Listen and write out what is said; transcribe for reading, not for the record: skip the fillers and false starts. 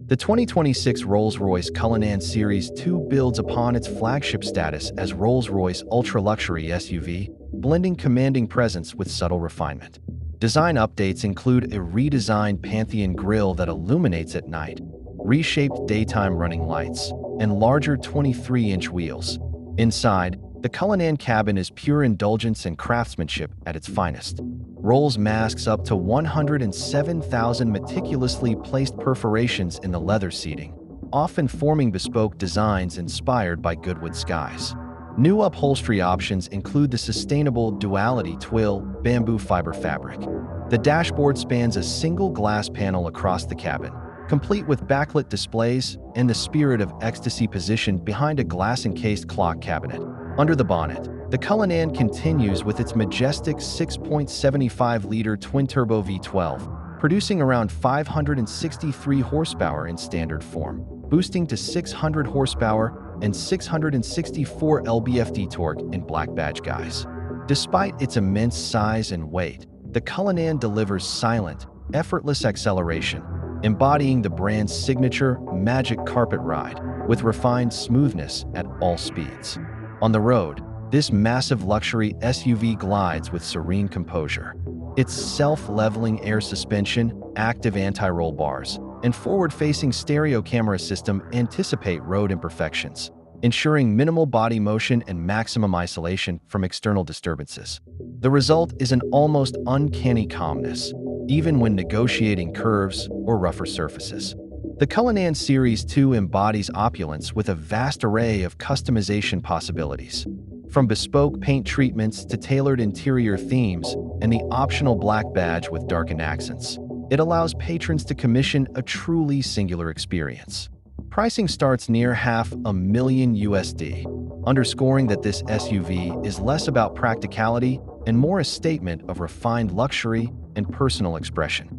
The 2026 Rolls-Royce Cullinan Series 2 builds upon its flagship status as Rolls-Royce ultra-luxury SUV, blending commanding presence with subtle refinement. Design updates include a redesigned Pantheon grille that illuminates at night, reshaped daytime running lights, and larger 23-inch wheels. Inside, the Cullinan cabin is pure indulgence and craftsmanship at its finest. Rolls masks up to 107,000 meticulously placed perforations in the leather seating, often forming bespoke designs inspired by Goodwood skies. New upholstery options include the sustainable Duality Twill bamboo-fibre fabric. The dashboard spans a single glass panel across the cabin, complete with backlit displays and the Spirit of Ecstasy positioned behind a glass-encased clock cabinet. Under the bonnet, the Cullinan continues with its majestic 6.75-liter twin-turbo V12, producing around 563 horsepower in standard form, boosting to 600 horsepower and 664 lb-ft torque in black badge guise. Despite its immense size and weight, the Cullinan delivers silent, effortless acceleration, embodying the brand's signature magic carpet ride with refined smoothness at all speeds. On the road, this massive luxury SUV glides with serene composure. Its self-leveling air suspension, active anti-roll bars, and forward-facing stereo camera system anticipate road imperfections, ensuring minimal body motion and maximum isolation from external disturbances. The result is an almost uncanny calmness, even when negotiating curves or rougher surfaces. The Cullinan Series 2 embodies opulence with a vast array of customization possibilities. From bespoke paint treatments to tailored interior themes and the optional black badge with darkened accents, it allows patrons to commission a truly singular experience. Pricing starts near $500,000 underscoring that this SUV is less about practicality and more a statement of refined luxury and personal expression.